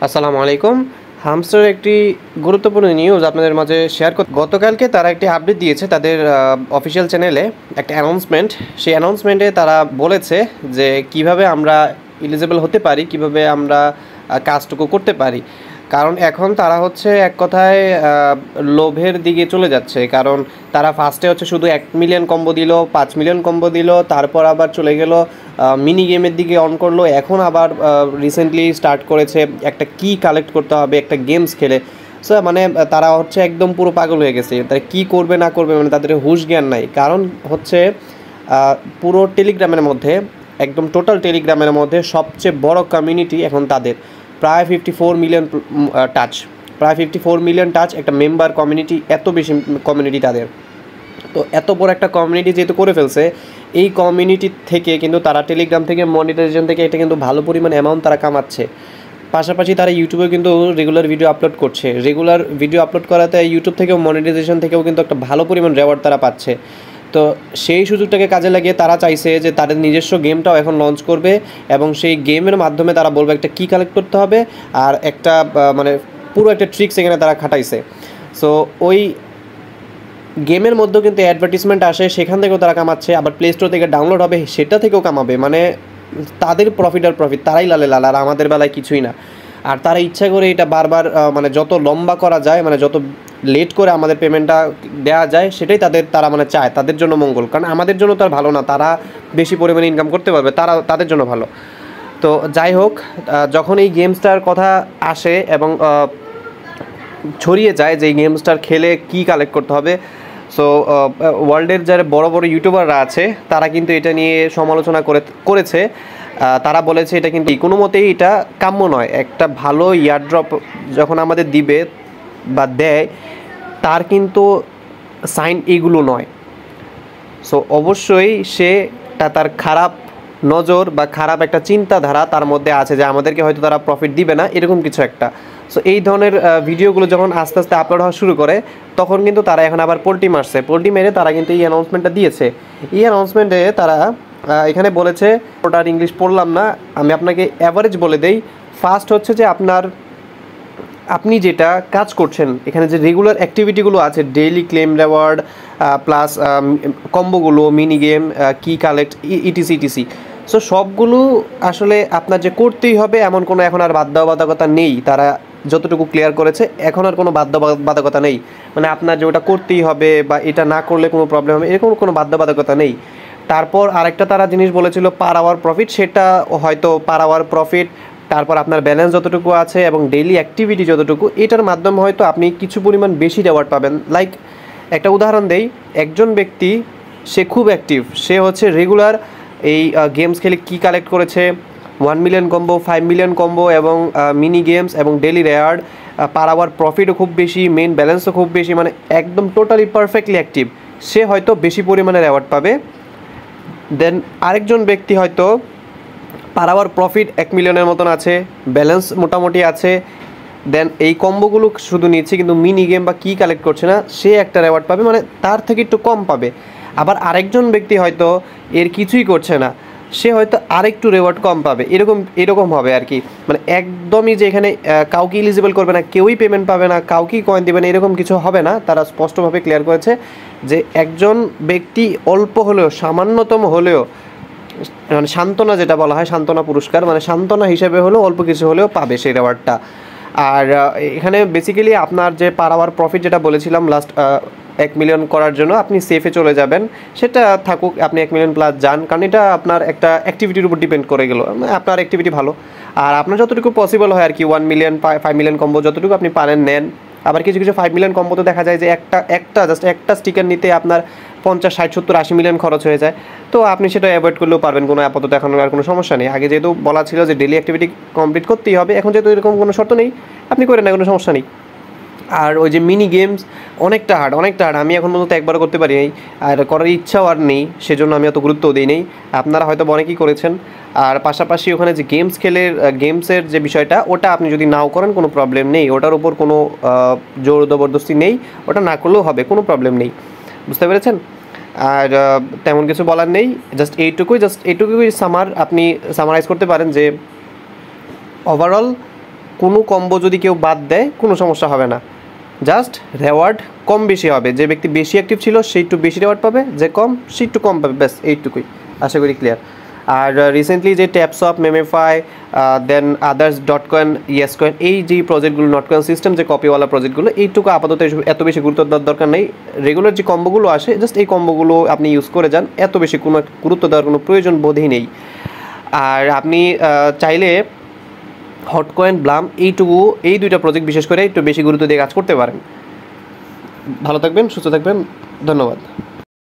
আসসালামু আলাইকুম। হামস্টার একটি গুরুত্বপূর্ণ নিউজ আপনাদের মাঝে শেয়ার করতে গতকালকে তারা একটি আপডেট দিয়েছে তাদের অফিসিয়াল চ্যানেলে একটা অ্যানাউন্সমেন্ট। সেই অ্যানাউন্সমেন্টে তারা বলেছে যে কিভাবে আমরা এলিজিবল হতে পারি, কিভাবে আমরা কাজটুকু করতে পারি। কারণ এখন তারা হচ্ছে এক কথায় লোভের দিকে চলে যাচ্ছে। কারণ তারা ফার্স্টে হচ্ছে শুধু 1 মিলিয়ন কম্বো দিল, 5 মিলিয়ন কম্বো দিল, তারপর আবার চলে গেল মিনি গেমের দিকে অন করলো। এখন আবার রিসেন্টলি স্টার্ট করেছে একটা কি কালেক্ট করতে হবে একটা গেমস খেলে। সো মানে তারা হচ্ছে একদম পুরো পাগল হয়ে গেছে। তারা কী করবে না করবে মানে তাদের হুঁশ জ্ঞান নাই। কারণ হচ্ছে পুরো টেলিগ্রামের মধ্যে, একদম টোটাল টেলিগ্রামের মধ্যে সবচেয়ে বড় কমিউনিটি এখন তাদের, প্রায় 54 মিলিয়ন টাচ, প্রায় 54 মিলিয়ন টাচ একটা মেম্বার কমিউনিটি, এত বেশি কমিউনিটি তাদের। তো এত বড় একটা কমিউনিটি যেহেতু করে ফেলছে, এই কমিউনিটি থেকে কিন্তু তারা টেলিগ্রাম থেকে মনিটাইজেশন থেকে এটা কিন্তু ভালো পরিমাণ অ্যামাউন্ট তারা কামাচ্ছে। পাশাপাশি তারা ইউটিউবে কিন্তু রেগুলার ভিডিও আপলোড করছে। রেগুলার ভিডিও আপলোড করাতে ইউটিউব থেকেও মনিটাইজেশন থেকেও কিন্তু একটা ভালো পরিমাণ রেওয়ার্ড তারা পাচ্ছে। তো সেই সুযোগটাকে কাজে লাগিয়ে তারা চাইছে যে তাদের নিজস্ব গেমটাও এখন লঞ্চ করবে এবং সেই গেমের মাধ্যমে তারা বলবে একটা কী কালেক্ট করতে হবে আর একটা মানে পুরো একটা ট্রিক্স এখানে তারা খাটাইছে। সো ওই গেমের মধ্যেও কিন্তু অ্যাডভার্টিসমেন্ট আসে, সেখান থেকেও তারা কামাচ্ছে। আবার প্লে স্টোর থেকে ডাউনলোড হবে, সেটা থেকেও কামাবে। মানে তাদের প্রফিট আর প্রফিট, তারাই লালে লাল, আর আমাদের বেলায় কিছুই না। আর তারা ইচ্ছা করে এটা বারবার মানে যত লম্বা করা যায়, মানে যত লেট করে আমাদের পেমেন্টটা দেওয়া যায়, সেটাই তারা মানে চায়, তাদের জন্য মঙ্গল। কারণ আমাদের জন্য তো আর ভালো না, তারা বেশি পরিমাণে ইনকাম করতে পারবে, তাদের জন্য ভালো। তো যাই হোক, যখন এই গেমসটার কথা আসে এবং ছড়িয়ে যায় যে এই গেমসটার খেলে কী কালেক্ট করতে হবে, সো ওয়ার্ল্ডের যারা বড় বড় ইউটিউবাররা আছে তারা কিন্তু এটা নিয়ে সমালোচনা করেছে। তারা বলেছে এটা কিন্তু কোনো মতেই এটা কাম্য নয়। একটা ভালো ইয়ারড্রপ যখন আমাদের দিবে বা দেয়, তার কিন্তু সাইন এগুলো নয়। সো অবশ্যই তার খারাপ নজর বা খারাপ একটা চিন্তাধারা তার মধ্যে আছে যে আমাদেরকে হয়তো তারা প্রফিট দিবে না, এরকম কিছু একটা। সো এই ধরনের ভিডিওগুলো যখন আস্তে আস্তে আপলোড হওয়া শুরু করে, তখন কিন্তু তারা এখন আবার পোল্টি মেরে তারা কিন্তু এই অ্যানাউন্সমেন্টটা দিয়েছে। এই অ্যানাউন্সমেন্টে তারা এখানে বলেছে, ওটার ইংলিশ পড়লাম না, আমি আপনাকে অ্যাভারেজ বলে দেই। ফার্স্ট হচ্ছে যে আপনি যেটা কাজ করছেন, এখানে যে রেগুলার অ্যাক্টিভিটিগুলো আছে, ডেইলি ক্লেম রেওয়ার্ড প্লাস কম্বোগুলো, মিনি গেম, কি কালেক্ট, ইটিসি। সো সবগুলো আসলে আপনার যে করতেই হবে এমন কোনো এখন আর বাধ্যবাধকতা নেই। তারা যতটুকু ক্লিয়ার করেছে, এখন আর কোনো বাধ্যবাধকতা নেই। মানে আপনার যে ওটা করতেই হবে বা এটা না করলে কোনো প্রবলেম হবে, এরকম কোনো বাধ্যবাধকতা নেই। তারপর আরেকটা তারা জিনিস বলেছিল পার আওয়ার প্রফিট, সেটা হয়তো পার আওয়ার প্রফিট, তারপর আপনার ব্যালেন্স যতটুকু আছে এবং ডেইলি অ্যাক্টিভিটি যতটুকু, এটার মাধ্যমে হয়তো আপনি কিছু পরিমাণ বেশি রেওয়ার্ড পাবেন। লাইক একটা উদাহরণ দেই, একজন ব্যক্তি সে খুব অ্যাক্টিভ, সে হচ্ছে রেগুলার এই গেমস খেলে কি কালেক্ট করেছে, 1 মিলিয়ন কম্বো, 5 মিলিয়ন কম্বো এবং মিনি গেমস এবং ডেইলি রেওয়ার্ড, পার আওয়ার প্রফিটও খুব বেশি, মেইন ব্যালেন্সও খুব বেশি, মানে একদম টোটালি পারফেক্টলি অ্যাক্টিভ, সে হয়তো বেশি পরিমাণে রেওয়ার্ড পাবে। দেন আরেকজন ব্যক্তি হয়তো পার আওয়ার প্রফিট 1 মিলিয়নের মতন আছে, ব্যালেন্স মোটামুটি আছে, দেন এই কম্বোগুলো শুধু নিচ্ছে কিন্তু মিনি গেম বা কী কালেক্ট করছে না, সে একটা রেওয়ার্ড পাবে, মানে তার থেকে একটু কম পাবে। আবার আরেকজন ব্যক্তি হয়তো এর কিছুই করছে না, সে হয়তো আরেকটু রেওয়ার্ড কম পাবে। এরকম হবে আর কি। মানে একদমই যে এখানে কাউকে এলিজিবল করবে না, কেউই পেমেন্ট পাবে না, কাউকেই কয়েন দেবে না, এরকম কিছু হবে না। তারা স্পষ্টভাবে ক্লিয়ার করেছে যে একজন ব্যক্তি অল্প হলেও, সামান্যতম হলেও, মানে সান্ত্বনা যেটা বলা হয়, সান্ত্বনা পুরস্কার, মানে সান্ত্বনা হিসেবে হলেও অল্প কিছু হলেও পাবে সেই রেওয়ার্ডটা। আর এখানে বেসিক্যালি আপনার যে পার আওয়ার প্রফিট যেটা বলেছিলাম লাস্ট 1 মিলিয়ন করার জন্য আপনি সেফে চলে যাবেন, সেটা থাকুক, আপনি 1 মিলিয়ন প্লাস যান, কারণ এটা আপনার একটা অ্যাক্টিভিটির উপর ডিপেন্ড করে গেল। আপনার অ্যাক্টিভিটি ভালো, আর আপনার যতটুকু পসিবল হয় আর কি, 1 মিলিয়ন 5 মিলিয়ন কম্বো যতটুকু আপনি পারেন নেন। আবার কিছু 5 মিলিয়ন কম্বোতে দেখা যায় যে জাস্ট একটা স্টিকার নিতে আপনার 50, 60, 70, 80 মিলিয়ন খরচ হয়ে যায়। তো আপনি সেটা অ্যাভয়েড করলেও পারবেন, কোনো আপাতত এখন আর কোনো সমস্যা নেই। আগে যেহেতু বলা ছিল যে ডেলি অ্যাক্টিভিটি কমপ্লিট করতেই হবে, এখন যেহেতু এরকম কোনো শর্ত নেই, আপনি করেন না, কোনো সমস্যা নেই। আর ওই যে মিনি গেমস অনেকটা হার্ড। আমি এখন পর্যন্ত একবারও করতে পারি নাই, আর করার ইচ্ছাও আর নেই, সেজন্য আমি অত গুরুত্বও দিই নেই। আপনারা হয়তো অনেকেই করেছেন। আর পাশাপাশি ওখানে যে গেমসের যে বিষয়টা, ওটা আপনি যদি নাও করেন কোনো প্রবলেম নেই, ওটার উপর কোনো জোর জবরদস্তি নেই, ওটা না করলেও হবে, কোনো প্রবলেম নেই। বুঝতে পেরেছেন? আর তেমন কিছু বলার নেই, জাস্ট এইটুকুই আপনি সামারাইজ করতে পারেন যে ওভারঅল কোনো কম্বো যদি কেউ বাদ দেয় কোনো সমস্যা হবে না, জাস্ট রেওয়ার্ড কম বেশি হবে। যে ব্যক্তি বেশি অ্যাক্টিভ ছিল সে একটু বেশি রেওয়ার্ড পাবে, যে কম সে একটু কম পাবে, ব্যাস এইটুকুই। আশা করি ক্লিয়ার। আর রিসেন্টলি যে TapSwap, Memefi, then others, dot coin, yes coin, এই যে প্রজেক্টগুলো, নট কয়েন সিস্টেম যে কপিওয়ালা প্রজেক্টগুলো, এইটুকু আপাতত এত বেশি গুরুত্ব দেওয়ার দরকার নেই। রেগুলার যে কম্বোগুলো আসে জাস্ট এই কম্বোগুলো আপনি ইউজ করে যান, এত বেশি কোনো গুরুত্ব দেওয়ার কোনো প্রয়োজন বোধই নেই। আর আপনি চাইলে হটকয়েন, ব্লাম, এই দুইটা প্রজেক্ট বিশেষ করে একটু বেশি গুরুত্ব দিয়ে কাজ করতে পারেন। ভালো থাকবেন, সুস্থ থাকবেন, ধন্যবাদ।